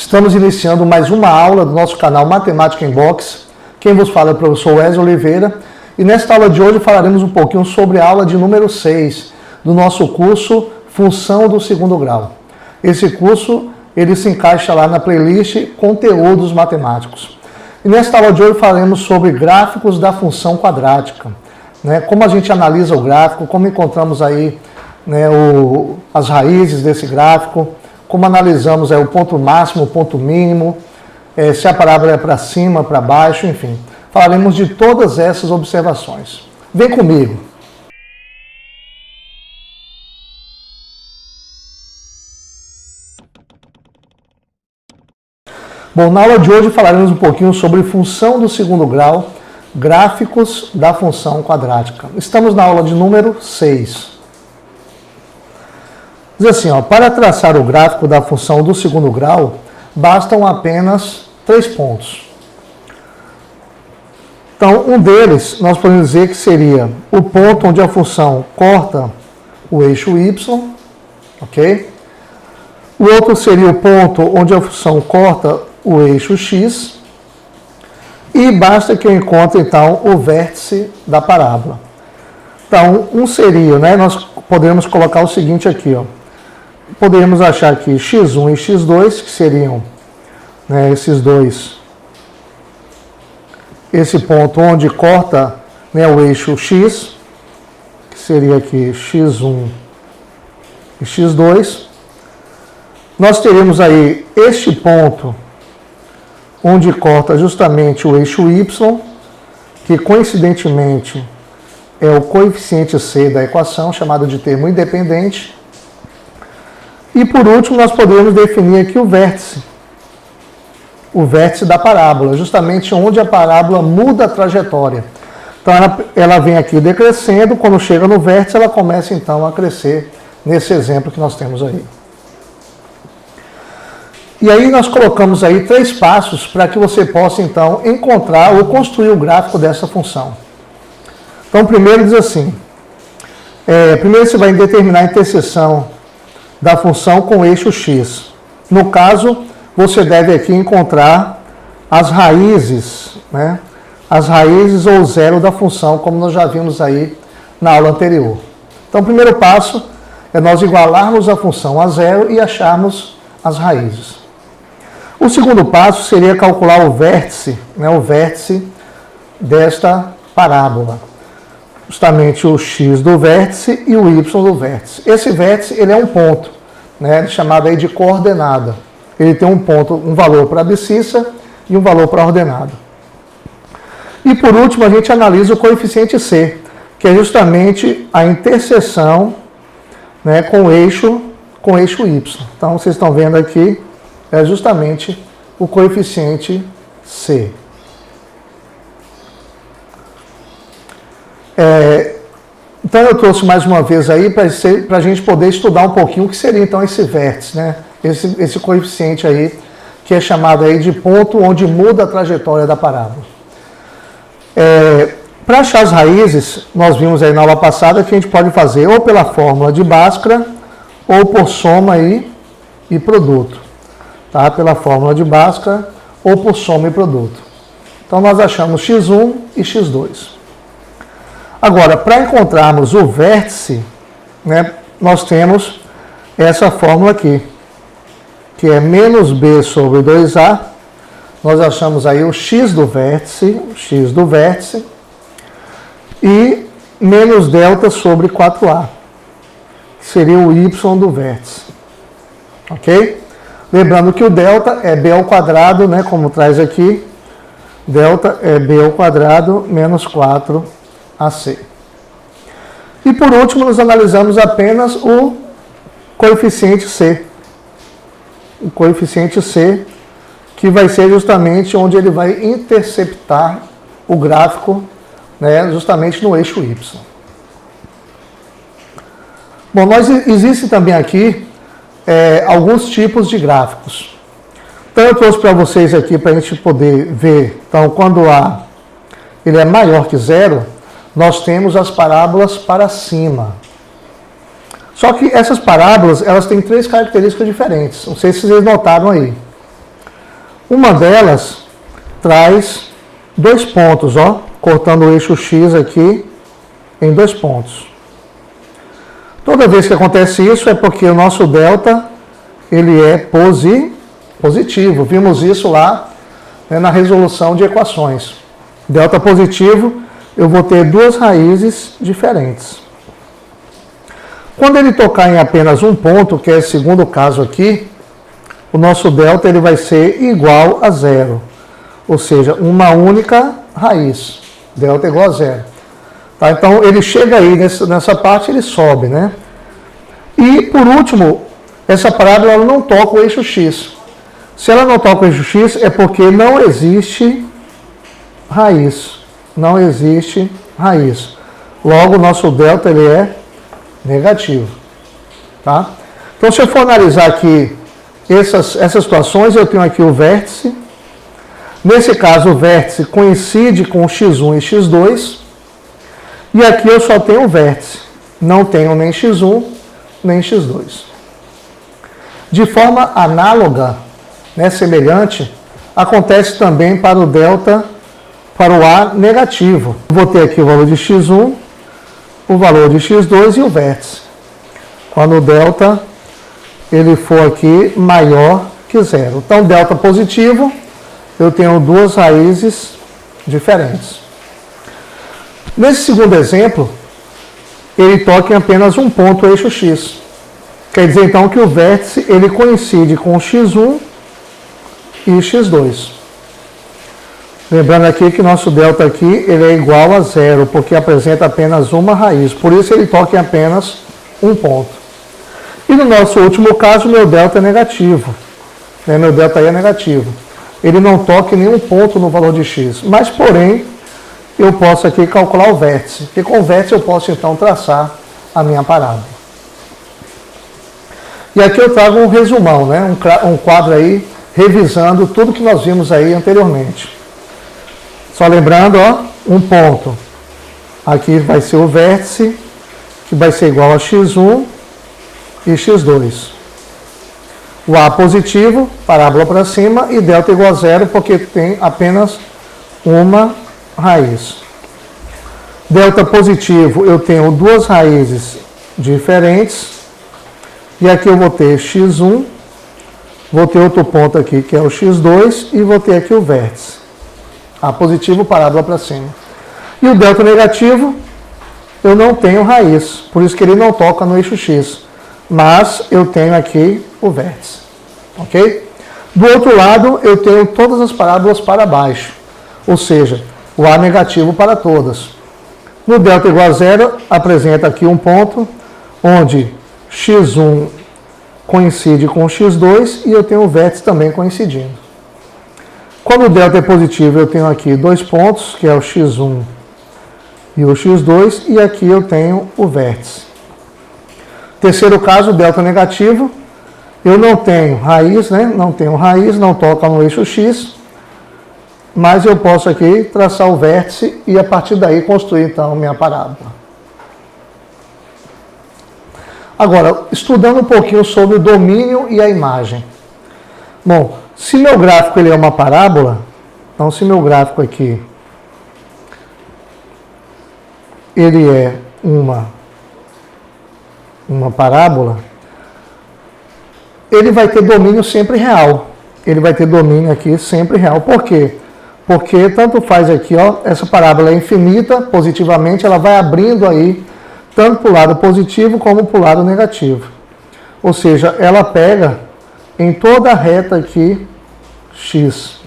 Estamos iniciando mais uma aula do nosso canal Matemática em Box. Quem vos fala é o professor Wesley Oliveira. E nesta aula de hoje falaremos um pouquinho sobre a aula de número 6 do nosso curso Função do Segundo Grau. Esse curso ele se encaixa lá na playlist Conteúdos Matemáticos. E nesta aula de hoje falaremos sobre gráficos da função quadrática. Como a gente analisa o gráfico, como encontramos aí as raízes desse gráfico, como analisamos o ponto máximo, o ponto mínimo, se a parábola é para cima, para baixo, enfim. Falaremos de todas essas observações. Vem comigo! Bom, na aula de hoje falaremos um pouquinho sobre função do segundo grau, gráficos da função quadrática. Estamos na aula de número 6. Diz assim, para traçar o gráfico da função do segundo grau, bastam apenas 3 pontos. Então, um deles, nós podemos dizer que seria o ponto onde a função corta o eixo y, ok? O outro seria o ponto onde a função corta o eixo x, e basta que eu encontre, então, o vértice da parábola. Então, um seria, nós podemos colocar o seguinte aqui, Poderíamos achar aqui x1 e x2, que seriam esse ponto onde corta o eixo x, que seria aqui x1 e x2. Nós teríamos aí este ponto onde corta justamente o eixo y, que coincidentemente é o coeficiente c da equação, chamado de termo independente. E por último, nós poderíamos definir aqui o vértice da parábola, justamente onde a parábola muda a trajetória. Então ela vem aqui decrescendo, quando chega no vértice ela começa então a crescer, nesse exemplo que nós temos aí. E aí nós colocamos aí 3 passos para que você possa então encontrar ou construir o gráfico dessa função. Então primeiro diz assim, primeiro você vai determinar a interseção da função com o eixo x. No caso, você deve aqui encontrar as raízes, as raízes ou zero da função, como nós já vimos aí na aula anterior. Então o primeiro passo é nós igualarmos a função a zero e acharmos as raízes. O segundo passo seria calcular o vértice desta parábola. Justamente o x do vértice e o y do vértice. Esse vértice ele é um ponto, chamado aí de coordenada. Ele tem um ponto, um valor para a abscissa e um valor para a ordenada. E por último a gente analisa o coeficiente c, que é justamente a interseção com o eixo y. Então vocês estão vendo aqui, é justamente o coeficiente c. Então eu trouxe mais uma vez aí para a gente poder estudar um pouquinho o que seria então esse vértice, esse coeficiente aí, que é chamado aí de ponto onde muda a trajetória da parábola. Para achar as raízes, nós vimos aí na aula passada que a gente pode fazer ou pela fórmula de Bhaskara ou por soma e produto. Pela fórmula de Bhaskara ou por soma e produto. Então nós achamos x1 e x2. Agora, para encontrarmos o vértice, nós temos essa fórmula aqui, que é menos b sobre 2a. Nós achamos aí o x do vértice, e menos delta sobre 4a, que seria o y do vértice. Ok? Lembrando que o delta é b ao quadrado, como traz aqui, delta é b ao quadrado menos 4ac. E por último, nós analisamos apenas o coeficiente c. O coeficiente c, que vai ser justamente onde ele vai interceptar o gráfico, justamente no eixo y. Bom, existe também aqui alguns tipos de gráficos. Então eu trouxe para vocês aqui para a gente poder ver. Então quando A ele é maior que zero, nós temos as parábolas para cima. Só que essas parábolas, elas têm 3 características diferentes. Não sei se vocês notaram aí. Uma delas traz 2 pontos, ó, cortando o eixo X aqui em 2 pontos. Toda vez que acontece isso é porque o nosso delta ele é positivo. Vimos isso lá, né, na resolução de equações. Delta positivo, eu vou ter 2 raízes diferentes. Quando ele tocar em apenas um ponto, que é o segundo caso aqui, o nosso delta ele vai ser igual a 0. Ou seja, uma única raiz. Delta igual a 0. Tá? Então, ele chega aí, nessa parte, ele sobe, né? E, por último, essa parábola ela não toca o eixo X. Se ela não toca o eixo X, é porque não existe raiz. Não existe raiz. Logo, o nosso delta ele é negativo. Tá? Então, se eu for analisar aqui essas situações, eu tenho aqui o vértice. Nesse caso, o vértice coincide com x1 e x2. E aqui eu só tenho o vértice. Não tenho nem x1, nem x2. De forma análoga, né, semelhante, acontece também para o delta, para o A negativo. Vou ter aqui o valor de x1, o valor de x2 e o vértice. Quando o delta ele for aqui maior que 0. Então, delta positivo, eu tenho 2 raízes diferentes. Nesse segundo exemplo, ele toca em apenas um ponto, o eixo X. Quer dizer, então, que o vértice ele coincide com x1 e x2. Lembrando aqui que nosso delta aqui ele é igual a 0, porque apresenta apenas uma raiz. Por isso, ele toca em apenas um ponto. E no nosso último caso, meu delta é negativo. Né? Meu delta aí é negativo. Ele não toca em nenhum ponto no valor de x. Mas, porém, eu posso aqui calcular o vértice. E com o vértice eu posso, então, traçar a minha parábola. E aqui eu trago um resumão, né? Um quadro aí, revisando tudo que nós vimos aí anteriormente. Só lembrando, ó, um ponto. Aqui vai ser o vértice, que vai ser igual a x1 e x2. O A positivo, parábola para cima, e delta igual a 0, porque tem apenas uma raiz. Delta positivo, eu tenho 2 raízes diferentes. E aqui eu vou ter x1, vou ter outro ponto aqui que é o x2 e vou ter aqui o vértice. A positivo, parábola para cima. E o delta negativo, eu não tenho raiz, por isso que ele não toca no eixo X. Mas eu tenho aqui o vértice. Ok? Do outro lado, eu tenho todas as parábolas para baixo. Ou seja, o A negativo para todas. No delta igual a 0, apresenta aqui um ponto onde x1 coincide com x2 e eu tenho o vértice também coincidindo. Quando o delta é positivo, eu tenho aqui 2 pontos, que é o x1 e o x2, e aqui eu tenho o vértice. Terceiro caso, delta negativo, eu não tenho raiz, né? Não tenho raiz, não toca no eixo x, mas eu posso aqui traçar o vértice e a partir daí construir então minha parábola. Agora, estudando um pouquinho sobre o domínio e a imagem. Bom, se meu gráfico ele é uma parábola, então se meu gráfico aqui ele é uma parábola, ele vai ter domínio sempre real. Ele vai ter domínio aqui sempre real. Por quê? Porque tanto faz aqui, ó, essa parábola é infinita, positivamente, ela vai abrindo aí tanto para o lado positivo como para o lado negativo. Ou seja, ela pega em toda a reta aqui x.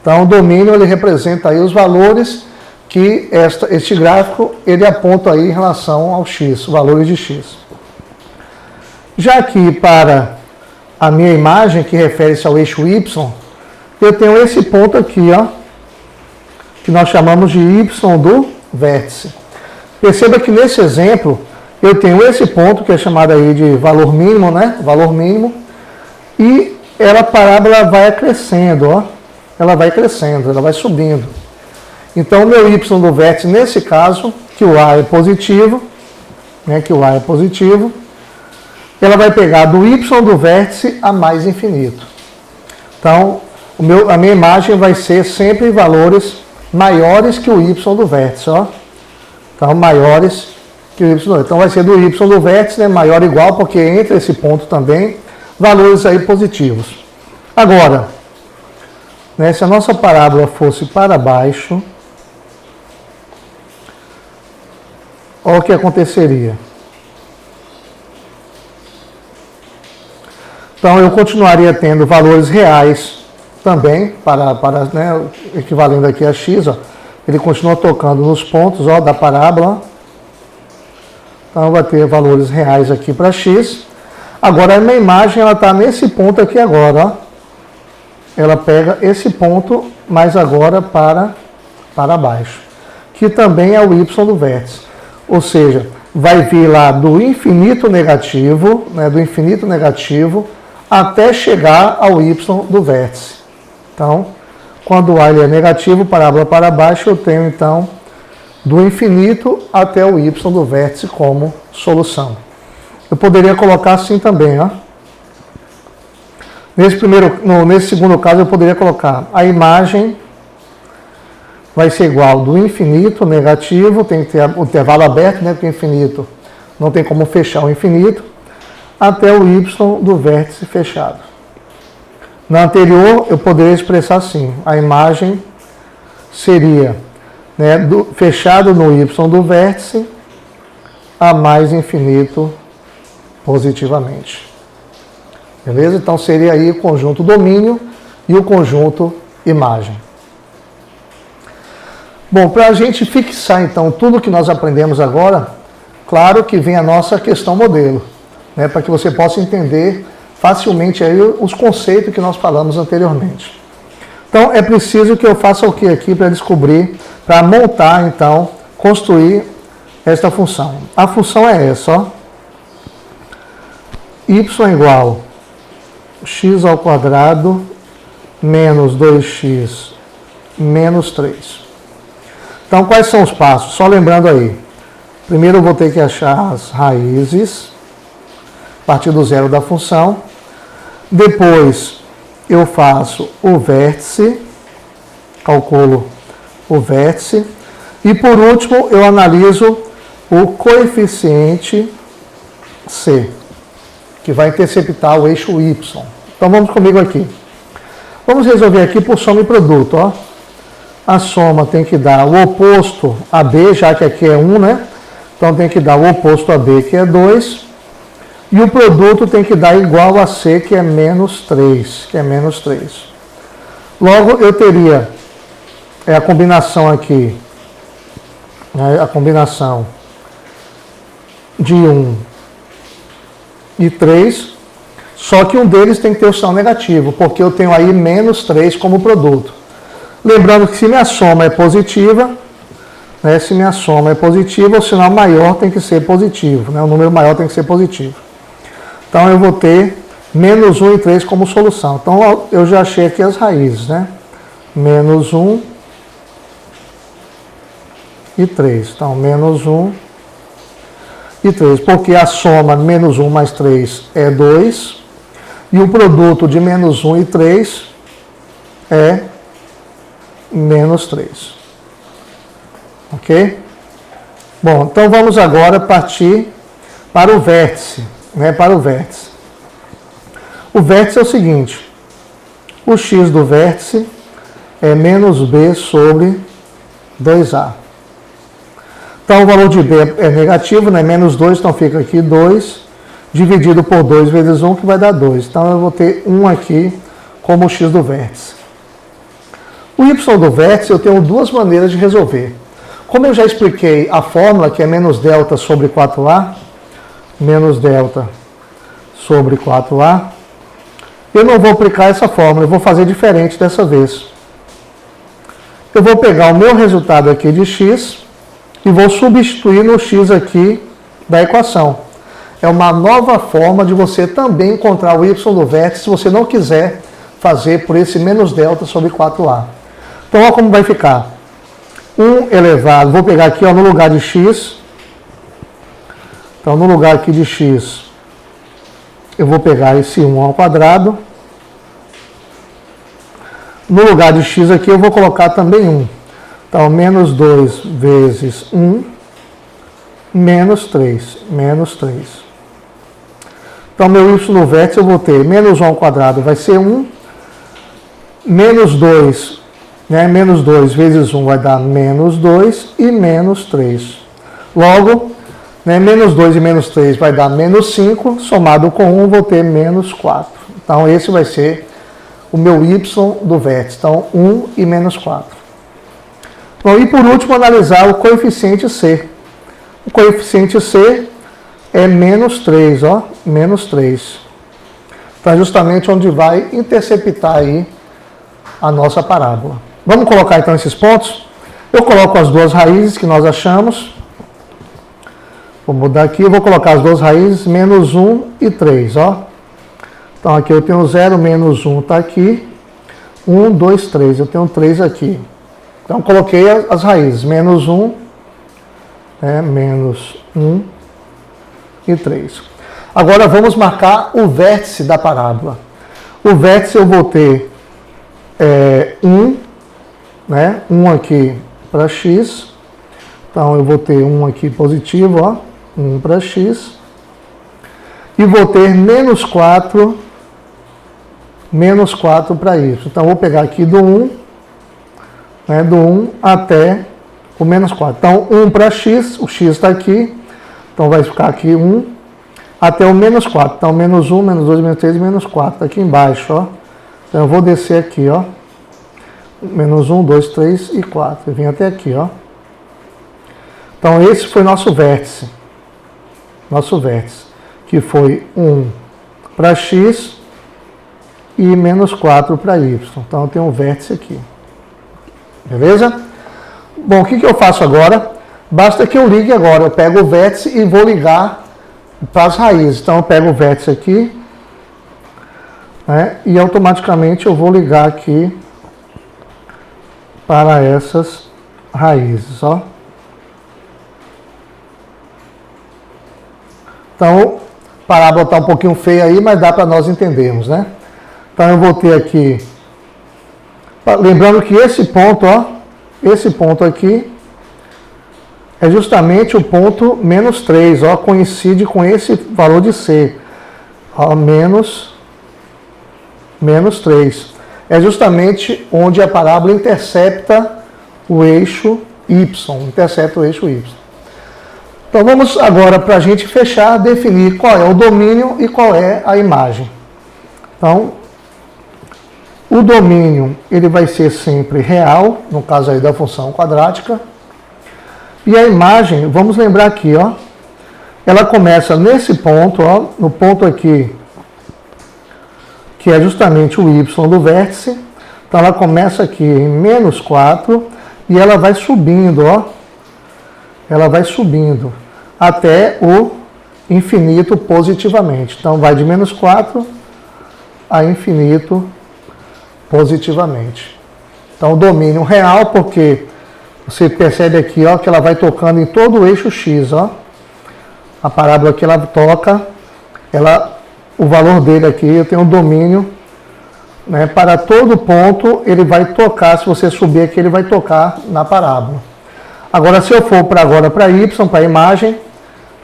Então, o domínio ele representa aí os valores que este gráfico ele aponta aí em relação ao x, valores de x. Já aqui para a minha imagem, que refere-se ao eixo y, eu tenho esse ponto aqui, ó, que nós chamamos de y do vértice. Perceba que nesse exemplo, eu tenho esse ponto, que é chamado aí de valor mínimo, né? Valor mínimo. E a parábola vai crescendo, ó. Ela vai crescendo, ela vai subindo. Então, o meu y do vértice, nesse caso, que o A é positivo, né? Que o A é positivo, ela vai pegar do y do vértice a mais infinito. Então, a minha imagem vai ser sempre valores maiores que o y do vértice, ó. Então, maiores que o y do vértice. Então, vai ser do y do vértice, né, maior ou igual, porque entre esse ponto também, valores aí positivos. Agora, né, se a nossa parábola fosse para baixo, olha o que aconteceria. Então, eu continuaria tendo valores reais também, né, equivalendo aqui a x, ó, ele continua tocando nos pontos, ó, da parábola. Então, vai ter valores reais aqui para x. Agora, a minha imagem está nesse ponto aqui agora, ó. Ela pega esse ponto, mas agora para baixo, que também é o y do vértice. Ou seja, vai vir lá do infinito negativo, né, do infinito negativo, até chegar ao y do vértice. Então, quando A ele é negativo, parábola para baixo, eu tenho então do infinito até o y do vértice como solução. Eu poderia colocar assim também, ó. Nesse segundo caso, eu poderia colocar a imagem vai ser igual do infinito negativo, tem que ter o intervalo aberto, né, porque o infinito não tem como fechar o infinito, até o y do vértice fechado. Na anterior, eu poderia expressar assim, a imagem seria, né, fechado no y do vértice a mais infinito positivamente. Beleza? Então seria aí o conjunto domínio e o conjunto imagem. Bom, para a gente fixar então tudo que nós aprendemos agora, claro que vem a nossa questão modelo, né, para que você possa entender facilmente aí os conceitos que nós falamos anteriormente. Então é preciso que eu faça o que aqui para descobrir, para montar então, construir esta função. A função é essa, ó. Y igual x ao quadrado menos 2x menos 3. Então, quais são os passos? Só lembrando aí. Primeiro eu vou ter que achar as raízes, a partir do zero da função. Depois eu faço o vértice, calculo o vértice. E por último eu analiso o coeficiente C, que vai interceptar o eixo Y. Então vamos comigo aqui. Vamos resolver aqui por soma e produto, ó. A soma tem que dar o oposto a B, já que aqui é 1, né? Então tem que dar o oposto a B, que é 2. E o produto tem que dar igual a C, que é menos 3, Logo, eu teria a combinação aqui, né? A combinação de 1 e 3, só que um deles tem que ter o sinal negativo, porque eu tenho aí menos 3 como produto. Lembrando que se minha soma é positiva, né, o sinal maior tem que ser positivo, né, o número maior tem que ser positivo. Então eu vou ter menos 1 e 3 como solução. Então eu já achei aqui as raízes, né? Menos 1 e 3. Então menos 1 e 3, porque a soma menos 1 mais 3 é 2, e o produto de menos 1 e 3 é menos 3. Ok? Bom, então vamos agora partir para o vértice, né? Para o vértice. O vértice é o seguinte, o x do vértice é menos b sobre 2a. Então o valor de b é negativo, né? Menos 2, então fica aqui 2, dividido por 2 vezes 1, que vai dar 2. Então eu vou ter 1 aqui como o x do vértice. O y do vértice eu tenho duas maneiras de resolver. Como eu já expliquei a fórmula, que é menos delta sobre 4a, menos delta sobre 4a, eu não vou aplicar essa fórmula, eu vou fazer diferente dessa vez. Eu vou pegar o meu resultado aqui de x e vou substituir no x aqui da equação. É uma nova forma de você também encontrar o y do vértice se você não quiser fazer por esse menos delta sobre 4a. Então, olha como vai ficar. 1 elevado, vou pegar aqui ó, no lugar de x. Então, no lugar aqui de x, eu vou pegar esse 1 ao quadrado. No lugar de x aqui eu vou colocar também 1. Então, menos 2 vezes 1, menos 3. Então, meu y no vértice eu vou ter menos 1 ao quadrado vai ser 1, menos 2, né? Menos 2 vezes 1 vai dar menos 2 e menos 3. Logo, né, menos 2 e menos 3 vai dar menos 5, somado com 1 vou ter menos 4. Então, esse vai ser o meu y do vértice. Então, 1 e menos 4. Bom, e por último, analisar o coeficiente C. O coeficiente C é menos 3, ó, menos 3. Então, é justamente onde vai interceptar aí a nossa parábola. Vamos colocar então esses pontos? Eu coloco as duas raízes que nós achamos. Vou mudar aqui, eu vou colocar as duas raízes, menos 1 e 3, ó. Então, aqui eu tenho 0, menos 1 está aqui. 1, 2, 3, eu tenho 3 aqui. Então, coloquei as raízes, menos 1, menos 1 e 3. Agora, vamos marcar o vértice da parábola. O vértice eu vou ter 1, né? 1 aqui para x. Então, eu vou ter 1 aqui positivo, ó. 1 para x. E vou ter menos 4 para y. Então, vou pegar aqui do 1, né, do 1 até o menos 4. Então, 1 para x, o x está aqui. Então, vai ficar aqui 1 até o menos 4. Então, menos 1, menos 2, menos 3, menos 4. Está aqui embaixo, ó. Então, eu vou descer aqui, ó. Menos 1, 2, 3 e 4. Eu vim até aqui, ó. Então, esse foi nosso vértice. Nosso vértice. Que foi 1 para x e menos 4 para y. Então, eu tenho um vértice aqui. Beleza? Bom, o que eu faço agora? Basta que eu ligue agora. Eu pego o vértice e vou ligar para as raízes. Então, eu pego o vértice aqui, né, e automaticamente eu vou ligar aqui para essas raízes, ó. Então, a parábola está um pouquinho feia aí, mas dá para nós entendermos, né? Então, eu vou ter aqui, lembrando que esse ponto, ó, esse ponto aqui, é justamente o ponto menos 3, ó, coincide com esse valor de C, ó, menos 3. É justamente onde a parábola intercepta o eixo Y, Então vamos agora, para a gente fechar, definir qual é o domínio e qual é a imagem. Então, o domínio, ele vai ser sempre real, no caso aí da função quadrática. E a imagem, vamos lembrar aqui, ó, ela começa nesse ponto, ó, no ponto aqui, que é justamente o y do vértice. Então, ela começa aqui em menos 4 e ela vai subindo, ó. Ela vai subindo até o infinito positivamente. Então, vai de menos 4 a infinito positivamente. Então, o domínio real, porque você percebe aqui, ó, que ela vai tocando em todo o eixo x, ó. A parábola que ela toca, o valor dele aqui, eu tenho um domínio, né, para todo ponto, ele vai tocar, se você subir aqui, ele vai tocar na parábola. Agora, se eu for para y, para a imagem,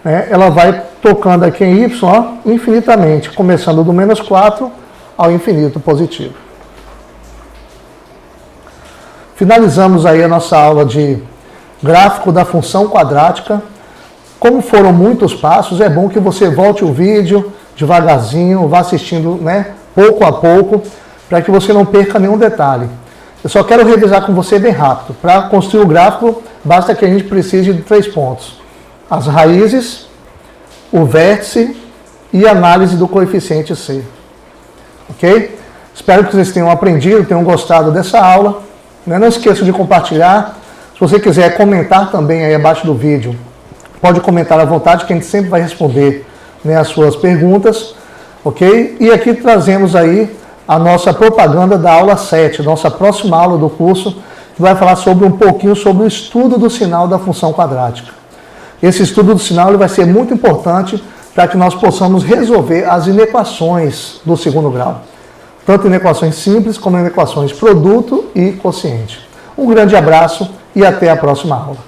né, ela vai tocando aqui em y, ó, infinitamente, começando do menos 4 ao infinito positivo. Finalizamos aí a nossa aula de gráfico da função quadrática. Como foram muitos passos, é bom que você volte o vídeo devagarzinho, vá assistindo, né, pouco a pouco, para que você não perca nenhum detalhe. Eu só quero revisar com você bem rápido. Para construir o gráfico, basta que a gente precise de 3 pontos. As raízes, o vértice e a análise do coeficiente C. Ok? Espero que vocês tenham aprendido, tenham gostado dessa aula. Não esqueça de compartilhar. Se você quiser comentar também aí abaixo do vídeo, pode comentar à vontade, que a gente sempre vai responder, né, as suas perguntas. Ok? E aqui trazemos aí a nossa propaganda da aula 7, nossa próxima aula do curso, que vai falar um pouquinho sobre o estudo do sinal da função quadrática. Esse estudo do sinal ele vai ser muito importante para que nós possamos resolver as inequações do segundo grau. tanto em equações simples como em equações produto e quociente. Um grande abraço e até a próxima aula.